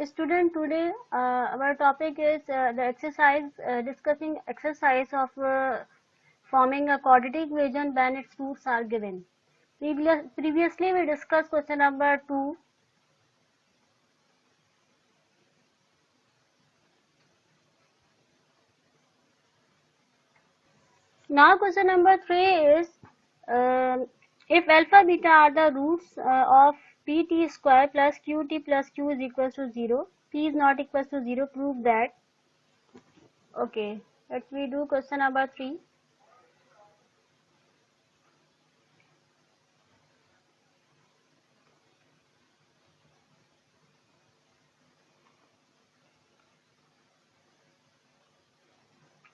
Student, today our topic is the exercise, discussing exercise of forming a quadratic equation when its roots are given. Previously we discussed question number 2. Now question number 3 is if alpha beta are the roots of pt square plus qt plus q is equals to 0, p is not equals to 0, prove that. Okay, let me do question number 3.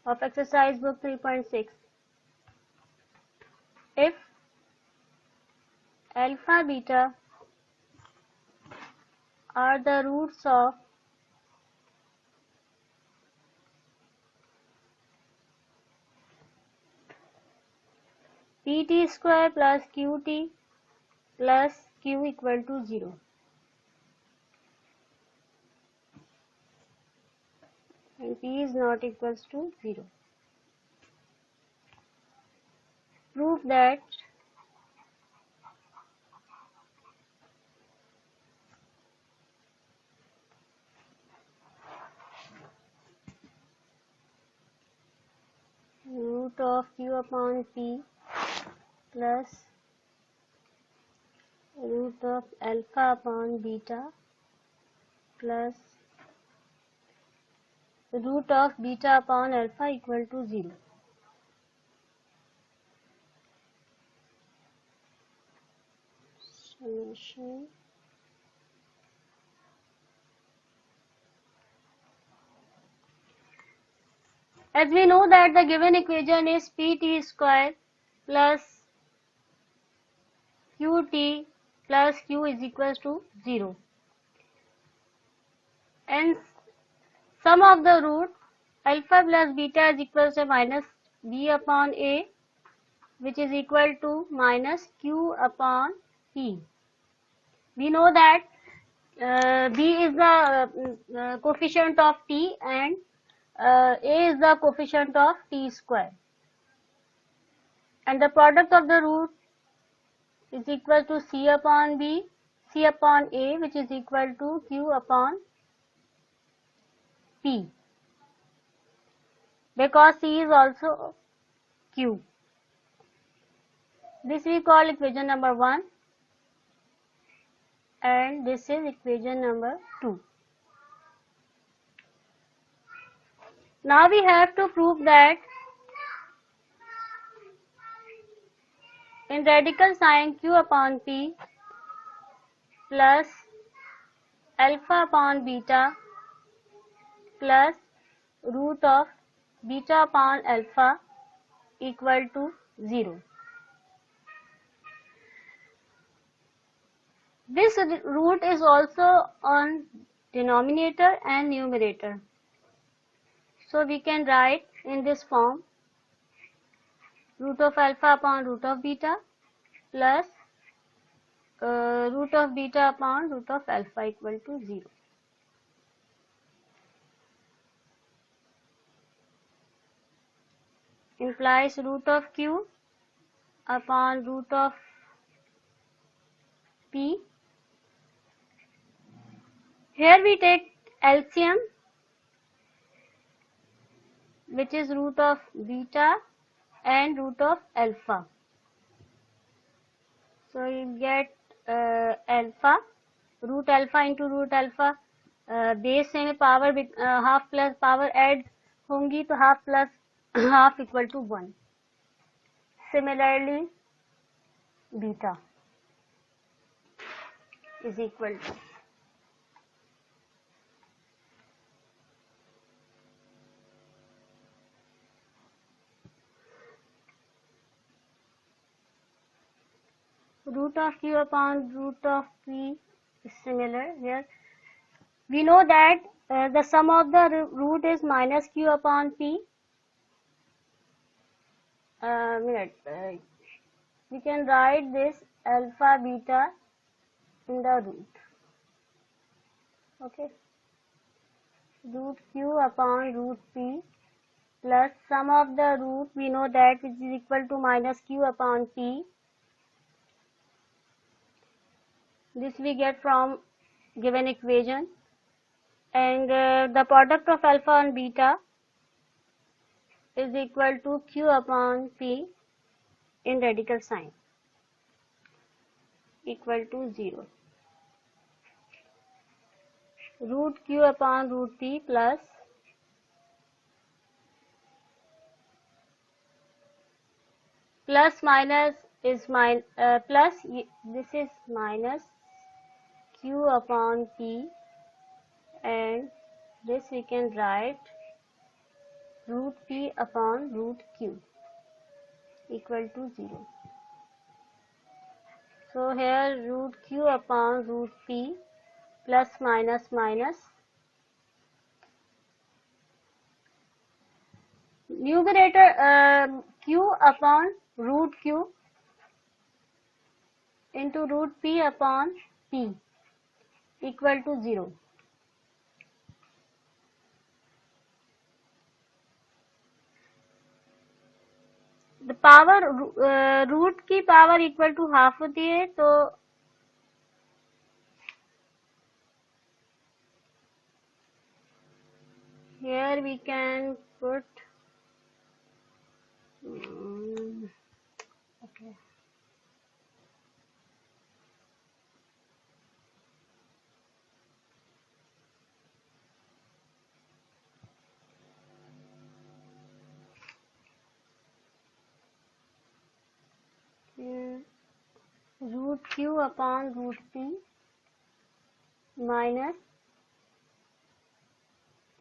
Of exercise book 3.6. If alpha beta are the roots of pt square plus qt plus q equal to 0, and p is not equals to 0, prove that root of q upon p plus root of alpha upon beta plus root of beta upon alpha equal to 0. Solution. As we know that the given equation is pt square plus qt plus q is equals to 0, and sum of the root alpha plus beta is equals to minus b upon a, which is equal to minus q upon p. We know that b is the coefficient of t and a is the coefficient of t square, and the product of the root is equal to c upon a, which is equal to q upon p, because c is also q. This we call equation number 1, and this is equation number 2. Now we have to prove that in radical sign q upon p plus alpha upon beta plus root of beta upon alpha equal to 0. This root is also on denominator and numerator. So we can write in this form root of alpha upon root of beta plus root of beta upon root of alpha equal to 0. Implies root of q upon root of p. Here we take LCM, which is root of beta and root of alpha. So you get alpha, root alpha into root alpha, base में power half plus power add होंगी तो half plus half equal to 1. Similarly, beta is equal to root of q upon root of p is similar. Here we know that the sum of the root is minus q upon p. We can write this alpha beta in the root. Okay. root q upon root p plus sum of the root, we know that, which is equal to minus q upon p. This we get from given equation, and the product of alpha and beta is equal to q upon p in radical sign, equal to 0. Root q upon root p plus minus is plus, this is minus q upon p, and this we can write root p upon root q equal to 0. So here root q upon root p plus minus minus, numerator q upon root q into root p upon p equal to 0. The power root की power equal to half होती है, तो here we can put okay. Root q upon root p minus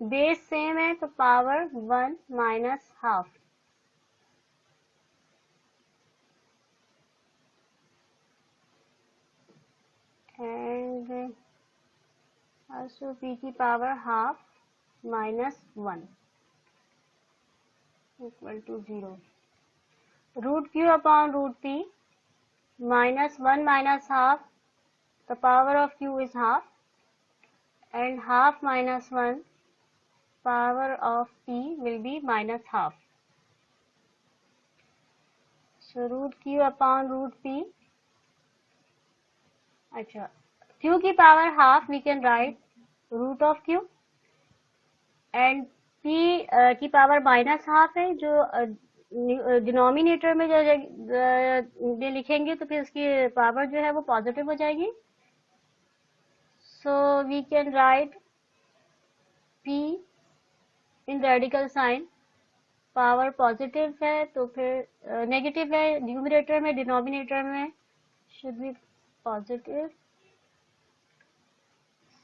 base same है तो power 1 minus half, and also p की power half minus 1 equal to 0. Root q upon root p minus 1 minus half, the power of q is half, and half minus 1, power of p will be minus half. So root q upon root p, अच्छा, q की power half we can write root of q, and p की power minus half है, जो denominator में जो लिखेंगे तो फिर उसकी पावर जो है वो पॉजिटिव हो जाएगी. So we can write p in radical sign, power positive है तो फिर नेगेटिव है न्यूमरेटर में, डिनोमिनेटर में should be positive.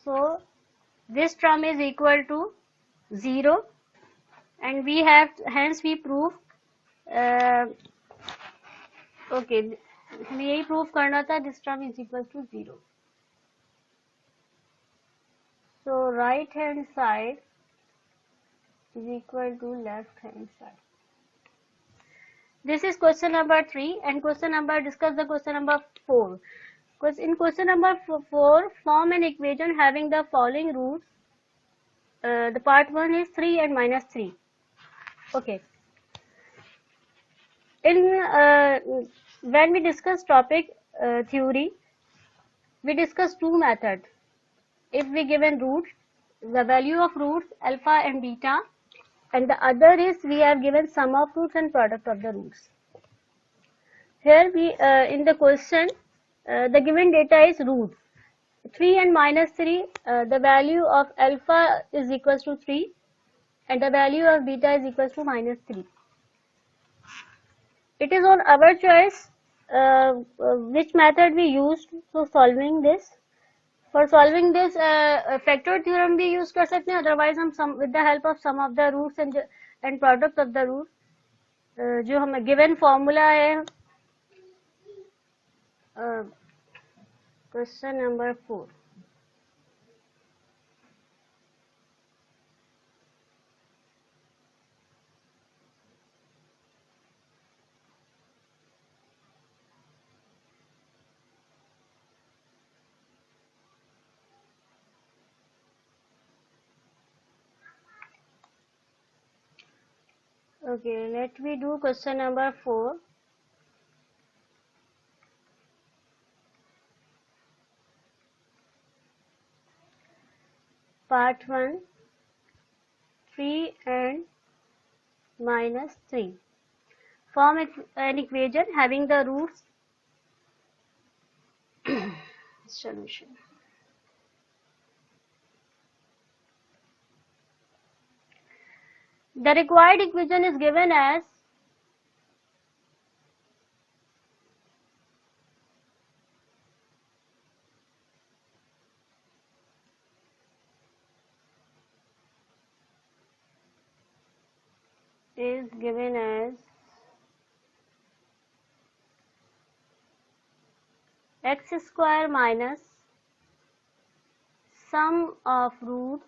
So this term is equal to 0, and we have, hence we prove okay, हमें यही प्रूव करना था, this term is equal to 0. So right hand side is equal to left hand side. This is question number 3, and discuss the question number 4. In question number 4, form an equation having the following roots. The part 1 is 3 and minus 3. Okay. When we discuss topic theory, we discuss two methods. If we given roots, the value of roots alpha and beta, and the other is we have given sum of roots and product of the roots. Here we in the question the given data is roots 3 and minus 3. The value of alpha is equals to 3 and the value of beta is equals to minus 3. It is on our choice which method we use for solving this. For solving this, factor theorem भी use कर सकते हैं, otherwise हम with the help of sum of the roots and product of the roots, जो हमें given formula है question number 4. Okay, let me do question number 4. Part 1, 3 and minus 3. Form an equation having the roots. Solution. The required equation is given as x square minus sum of roots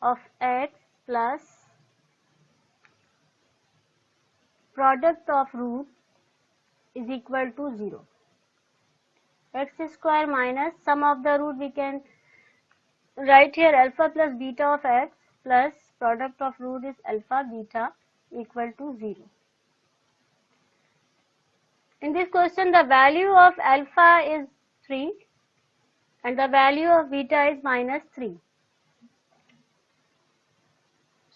of x plus product of roots is equal to 0. X square minus sum of the root, we can write here alpha plus beta of x plus product of root is alpha beta equal to 0. In this question, the value of alpha is 3 and the value of beta is minus 3.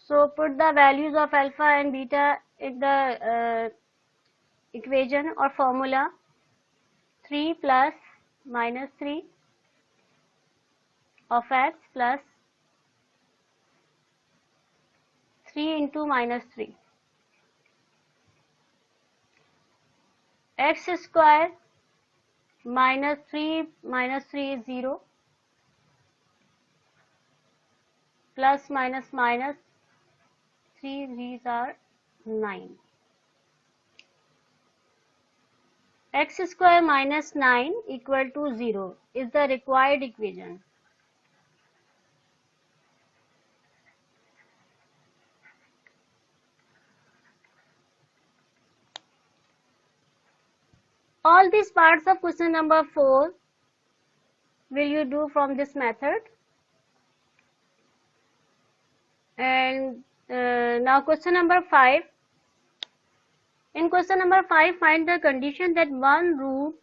So put the values of alpha and beta in the equation or formula. 3 plus minus 3 of x plus 3 into minus 3. X square minus 3 is 0. Plus minus minus 3, these are 9. X square minus 9 equal to 0 is the required equation. All these parts of question number 4 will you do from this method. And now question number 5. In question number 5, find the condition that one root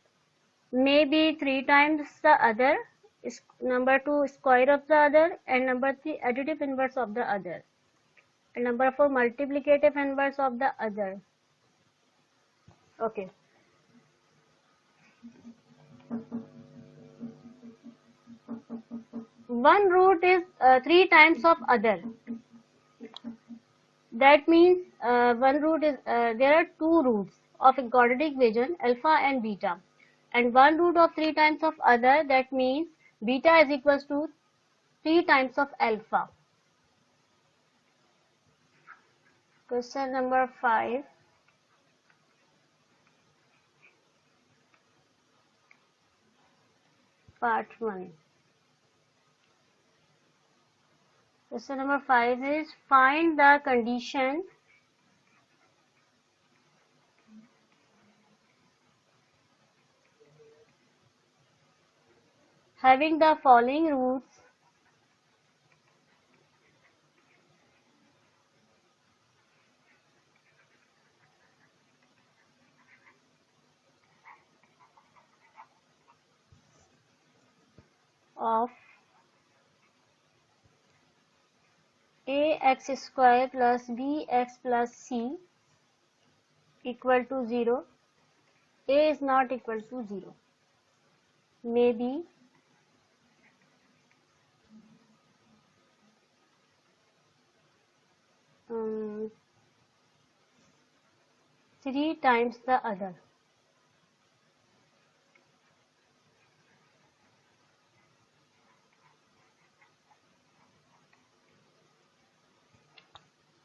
may be 3 times the other, number 2 square of the other, and number 3 additive inverse of the other, and number 4 multiplicative inverse of the other. Okay. One root is 3 times of other. That means one root is there are 2 roots of a quadratic equation, alpha and beta, and one root of 3 times of other. That means beta is equals to 3 times of alpha. Question number 5. Part 1. Question number 5 is find the condition having the following roots of ax square plus bx plus c equal to 0. A is not equal to 0. Maybe three times the other.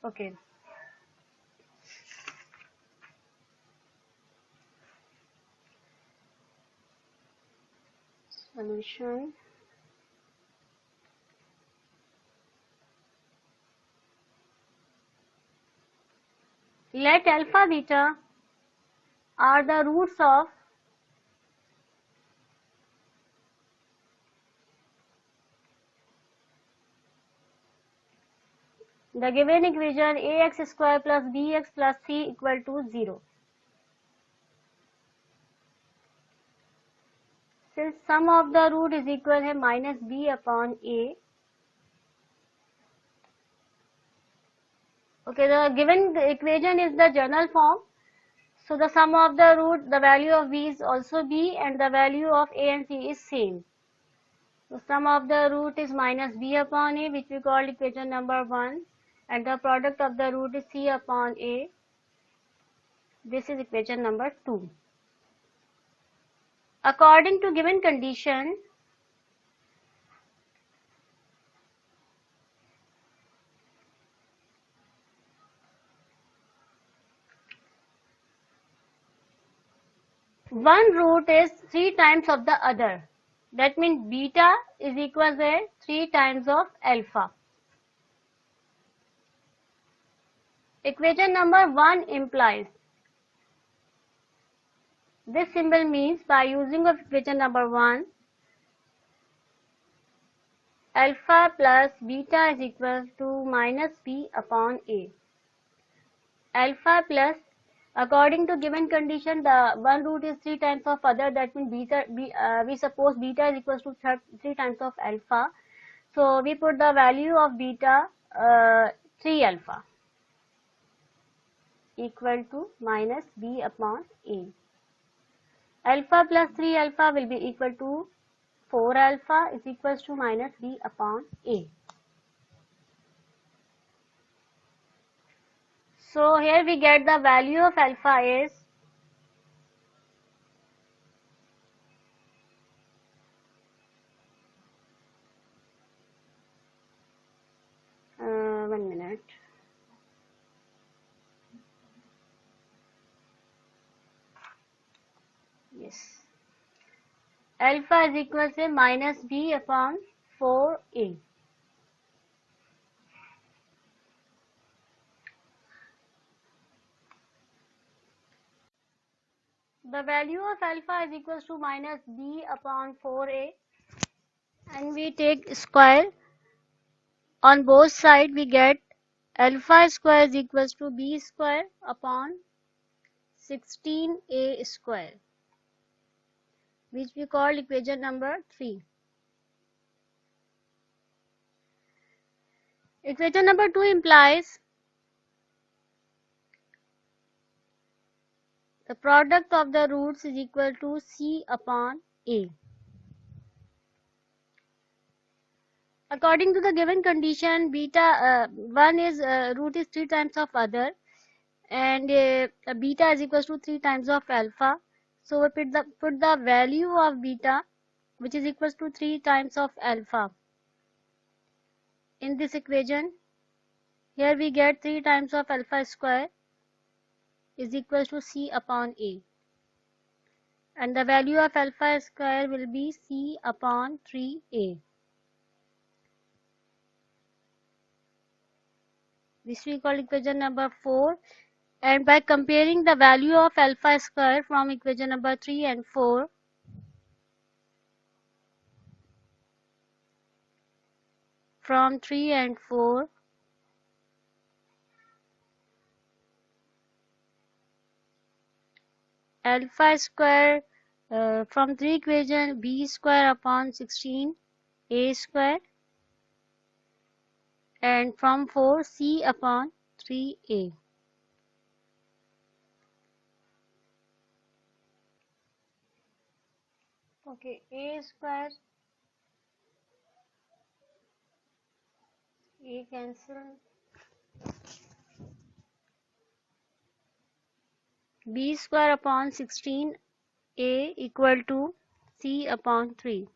Okay. Solution. Let alpha beta are the roots of The given equation ax square plus bx plus c equal to 0. Since sum of the root is equal to minus b upon a. Okay, the given equation is the general form. So the sum of the root, the value of b is also b and the value of a and c is same. So sum of the root is minus b upon a, which we call equation number 1, and the product of the root is c upon a. This is equation number 2. According to given condition, one root is 3 times of the other. That means beta is equal to 3 times of alpha. Equation number 1 implies, this symbol means by using of equation number 1, alpha plus beta is equal to minus b upon a. Alpha plus, according to given condition, the one root is 3 times of other. That means beta, we suppose beta is equal to 3 times of alpha. So we put the value of beta 3 alpha equal to minus b upon a. Alpha plus 3 alpha will be equal to 4 alpha is equals to minus b upon a. So here we get the value of alpha is 1 minute. Yes. Alpha is equal to minus b upon 4a. The value of alpha is equal to minus b upon 4a, and we take square. On both sides we get alpha square is equal to b square upon 16a square, which we call equation number 3. Equation number 2 implies the product of the roots is equal to c upon a. According to the given condition, beta one is root is 3 times of other, and beta is equal to 3 times of alpha. So we put the value of beta, which is equal to 3 times of alpha, in this equation. Here we get 3 times of alpha square is equal to c upon a, and the value of alpha square will be c upon 3a. This we call equation number 4, and by comparing the value of alpha square from equation number 3 and 4, from 3 and 4, alpha square from 3 equation b square upon 16 a square, and from 4 c upon 3a. Okay, a square, a cancel, b square upon 16 a equal to c upon 3.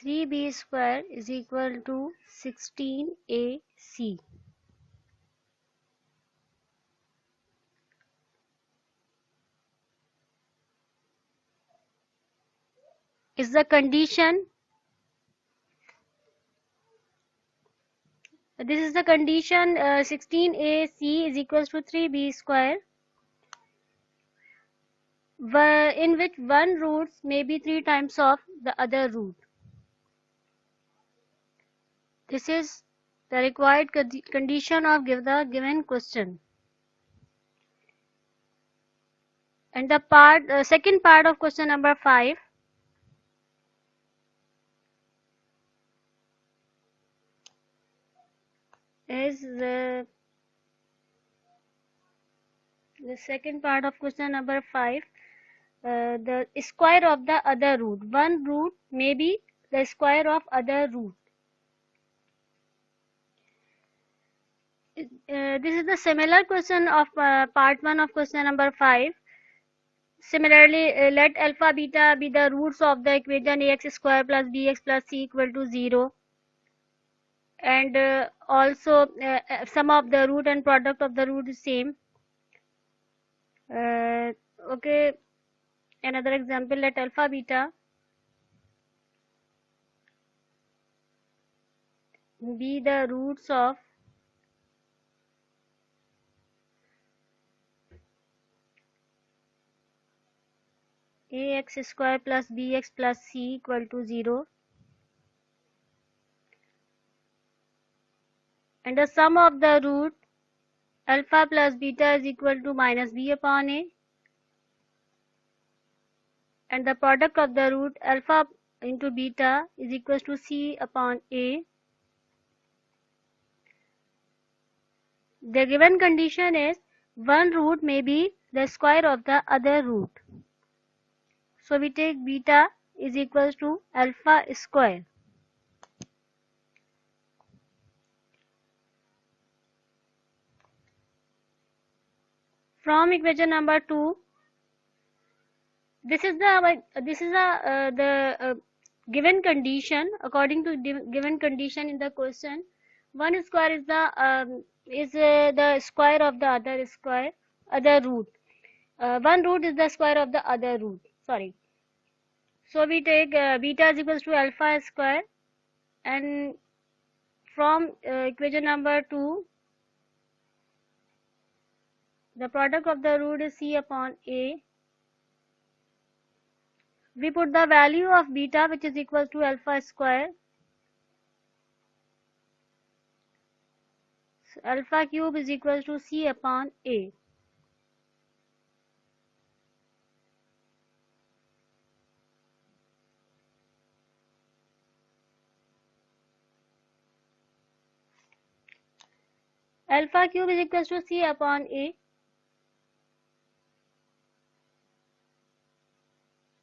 3b square is equal to 16ac. Is the condition. This is the condition 16ac is equal to 3b square, in which one roots may be 3 times of the other root. This is the required condition of the given question. And the second part of question number 5 is the second part of question number 5, the square of the other root. One root may be the square of other root. This is the similar question of part 1 of question number 5. Similarly, let alpha beta be the roots of the equation ax square plus bx plus c equal to 0. And also sum of the root and product of the root is same. Okay, another example, let alpha beta be the roots of ax square plus bx plus c equal to 0, and the sum of the root alpha plus beta is equal to minus b upon a, and the product of the root alpha into beta is equal to c upon a. The given condition is one root may be the square of the other root. So we take beta is equal to alpha square. From equation number 2, this is the given condition. According to given condition in the question, one square is the square of the other root. One root is the square of the other root. Sorry. So we take beta is equals to alpha square, and from equation number 2, the product of the root is c upon a. We put the value of beta, which is equal to alpha square. So alpha cube is equal to c upon a. Alpha cube is equal to c upon a,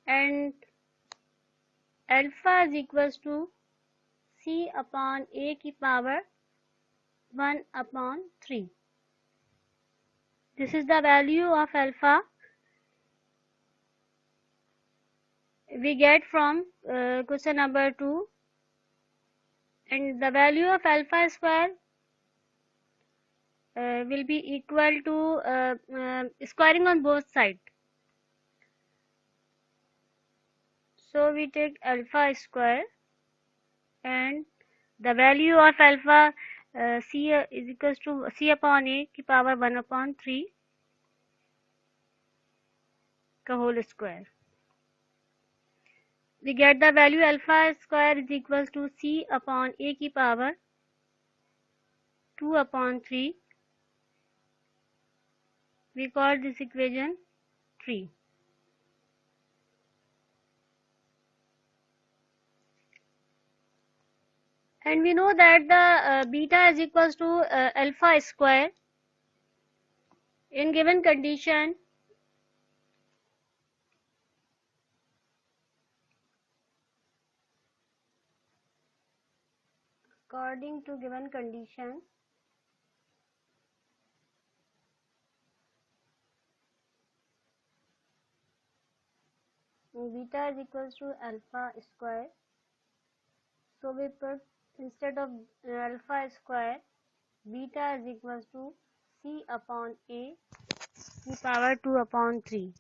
and alpha is equal to c upon a की power 1 upon 3. This is the value of alpha we get from question number 2, and the value of alpha square will be equal to squaring on both sides. So we take alpha square, and the value of alpha c is equal to c upon a की power 1 upon 3 का whole square. We get the value alpha square is equal to c upon a की power 2 upon 3. We call this equation 3. And we know that the beta is equals to alpha square in given condition. According to given condition, beta is equals to alpha square. So we put, instead of alpha square, beta is equals to c upon a की power 2 upon 3.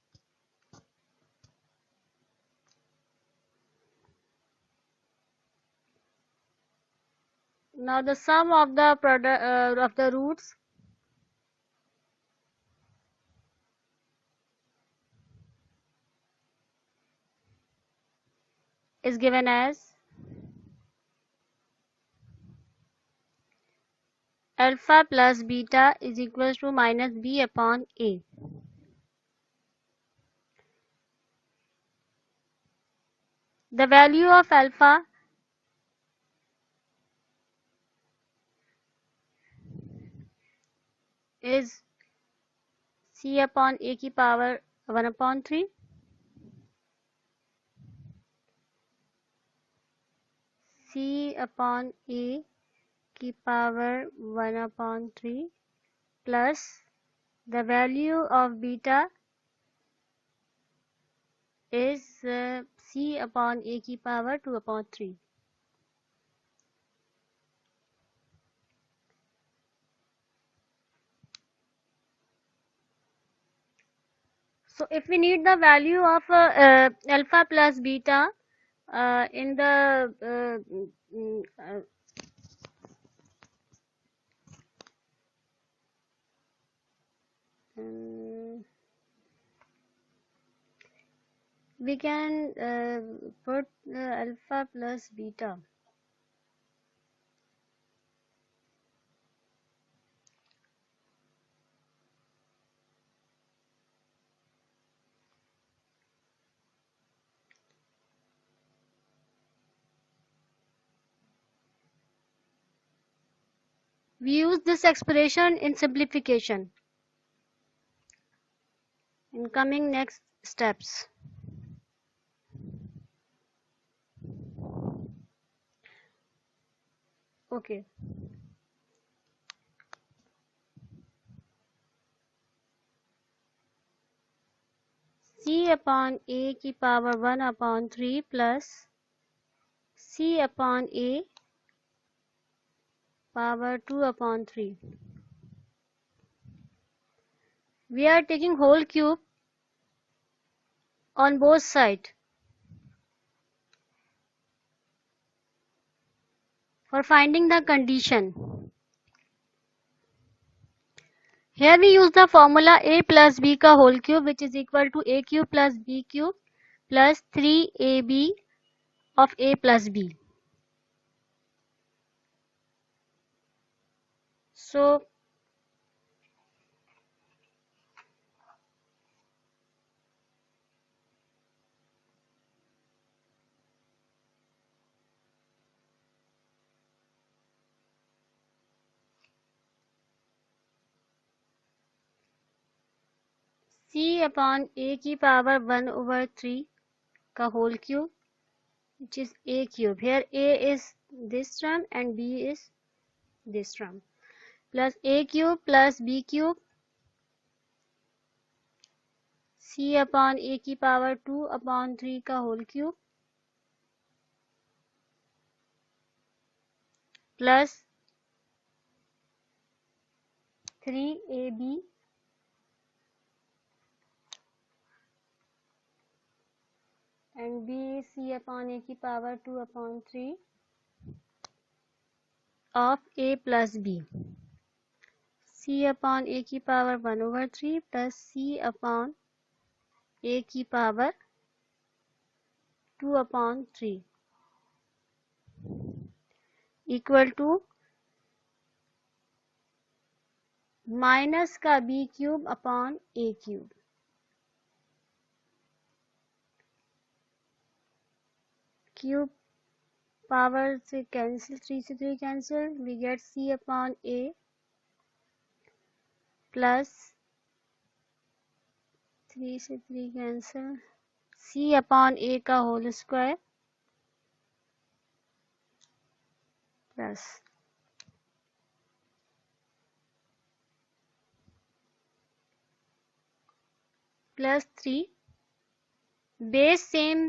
Now the sum of the product of the roots is given as alpha plus beta is equals to minus b upon a. The value of alpha is c upon a की power 1 upon 3. C upon a की power 1 upon 3 plus the value of beta is c upon a की power 2 upon 3. So if we need the value of alpha plus beta in the we can put alpha plus beta. We use this expression in simplification in coming next steps. Okay. C upon a की power 1 upon 3 plus C upon a power 2 upon 3. We are taking whole cube on both sides for finding the condition. Here we use the formula a plus b का whole cube, which is equal to a cube plus b cube plus 3ab of a plus b. So C upon a की power 1 over 3 का whole cube, which is a cube. Here a is this term and b is this term, plus a cube plus b cube C upon a की power 2 upon 3 का whole cube plus 3ab and b is c upon a की power 2 upon 3 of a plus b. C upon a की power 1 over 3 plus c upon a की power 2 upon 3 equal to minus का b cube upon a cube. Cube power से cancel, 3 से 3 cancel, we get c upon a plus 3 से 3 cancel, c upon a का whole square plus plus 3 base same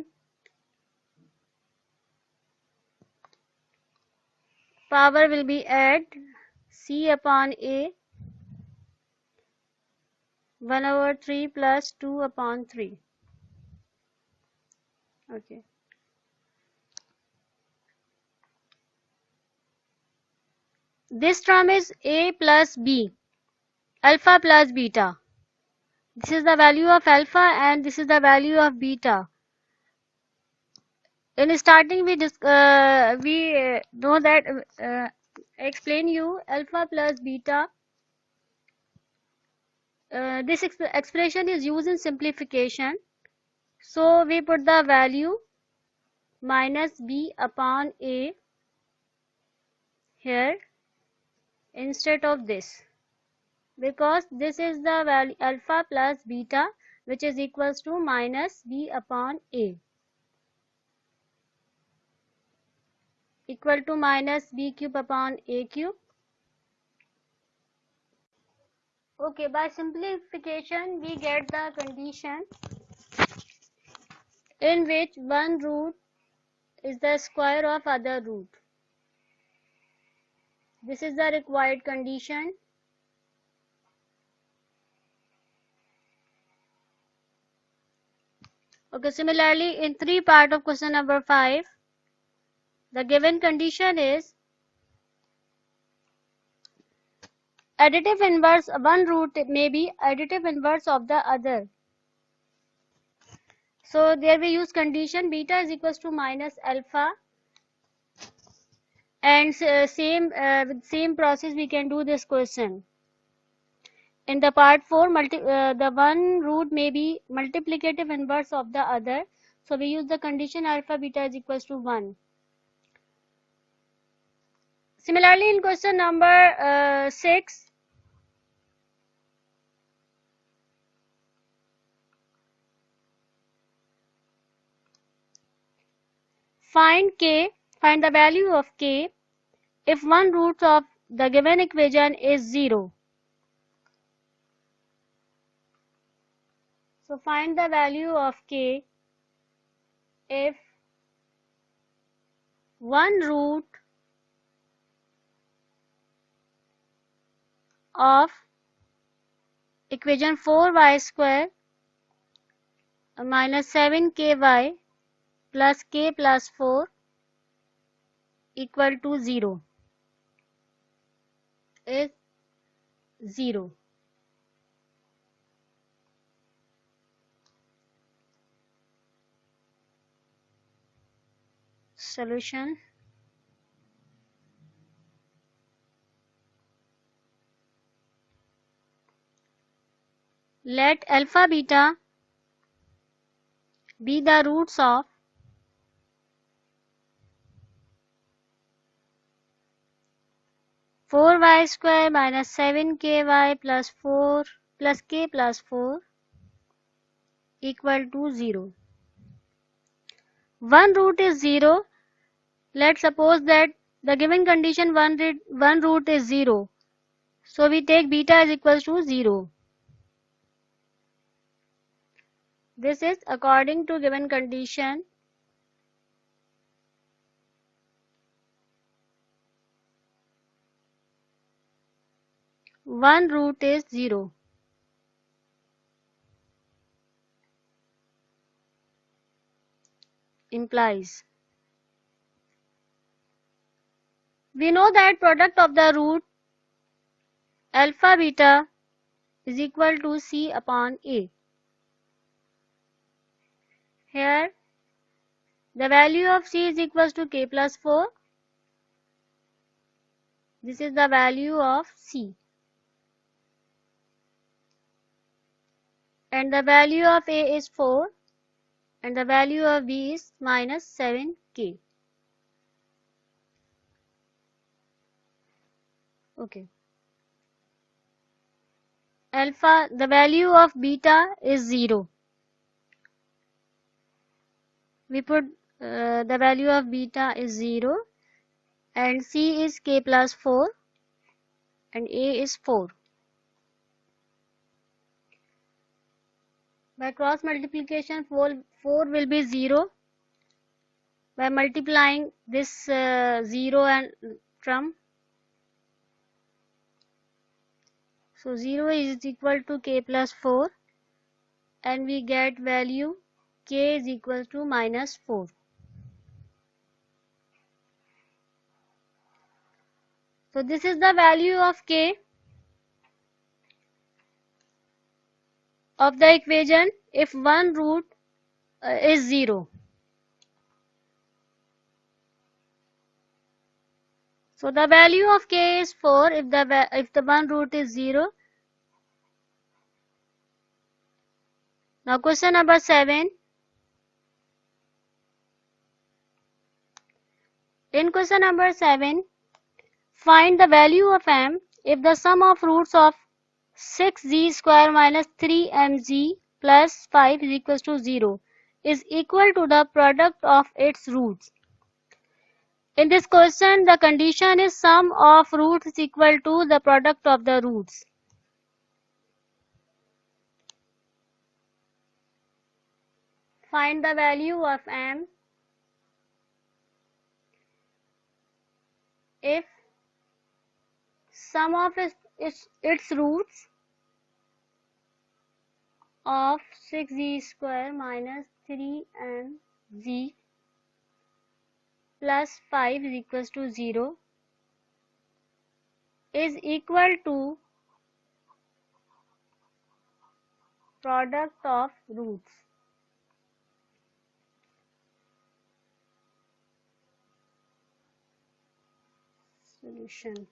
power will be add c upon a 1 over 3 plus 2 upon 3. Okay. This term is a plus b, alpha plus beta. This is the value of alpha and this is the value of beta. In starting we know that explain you alpha plus beta. This expression is used in simplification. So we put the value minus b upon a here instead of this, because this is the value alpha plus beta, which is equals to minus b upon a, equal to minus b cube upon a cube. Okay, by simplification we get the condition in which one root is the square of other root. This is the required condition. Okay, similarly in 3 part of question number 5, the given condition is additive inverse, one root may be additive inverse of the other. So there we use condition beta is equals to minus alpha, and with same process we can do this question. In the part 4, the one root may be multiplicative inverse of the other. So we use the condition alpha beta is equals to 1. Similarly in question number 6, find the value of k if one root of the given equation is 0. So find the value of k if one root of equation 4y square minus 7ky plus k plus 4 equal to 0 is 0. Solution. Let alpha beta be the roots of four y square minus 7ky plus 4 plus k plus 4 equal to 0. One root is 0. Let's suppose that the given condition one root is 0. So we take beta is equals to 0. This is according to given condition. One root is 0. Implies. We know that product of the root alpha beta is equal to c upon a. Here the value of c is equals to k plus 4. This is the value of c. And the value of a is 4. And the value of b is minus 7k. Okay. Alpha, the value of beta is 0. We put the value of beta is 0 and c is k plus 4 and a is 4. By cross multiplication 4 will be 0. By multiplying this 0 and from, so 0 is equal to k plus 4 and we get value k is equal to minus 4. So this is the value of k of the equation if one root is 0. So the value of k is 4 if the one root is 0. Now question number 7. In question number 7, find the value of m if the sum of roots of 6z square minus 3mz plus 5 is equals to 0 is equal to the product of its roots. In this question, the condition is sum of roots is equal to the product of the roots. Find the value of m if sum of its roots of 6z square minus 3mz plus 5 is equals to 0 is equal to product of roots. Solution.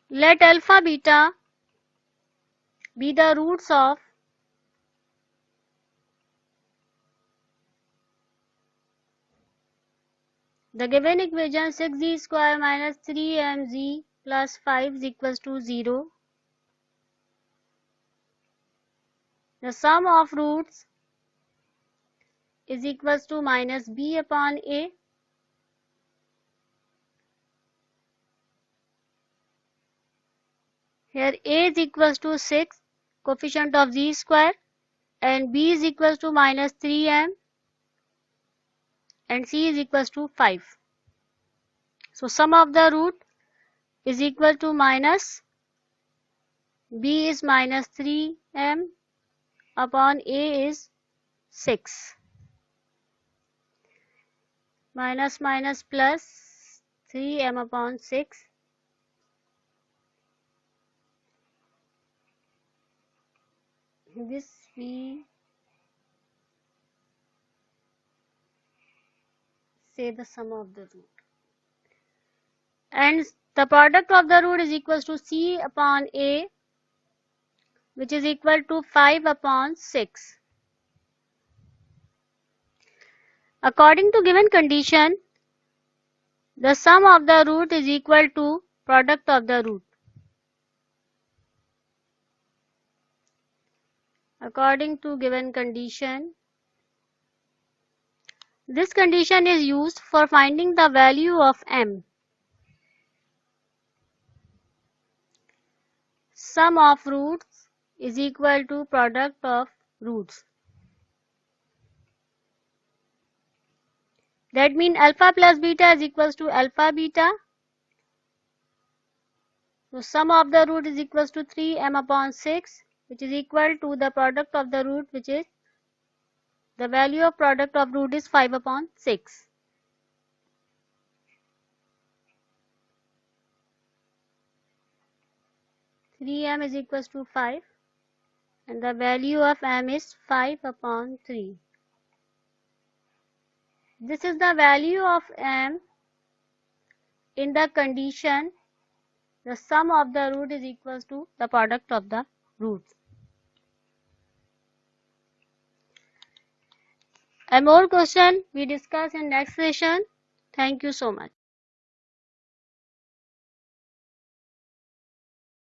Let alpha beta be the roots of the given equation 6z square minus 3mz plus 5 is equals to 0. The sum of roots is equals to minus b upon a. Here a is equals to 6, coefficient of z square, and b is equals to minus 3m, and c is equals to 5. So sum of the root is equal to minus b is minus 3m upon a is 6. Minus minus plus 3m upon 6. This we say the sum of the root. And the product of the root is equals to c upon a, which is equal to 5 upon 6. According to given condition, the sum of the root is equal to product of the root. According to given condition, this condition is used for finding the value of m. Sum of roots is equal to product of roots. That means alpha plus beta is equals to alpha beta. So sum of the root is equals to 3m upon 6, which is equal to the product of the root, which is the value of product of root is 5 upon 6. Three m is equals to 5, and the value of m is 5 upon 3. This is the value of m in the condition the sum of the root is equals to the product of the roots. And more question we discuss in next session. Thank you so much.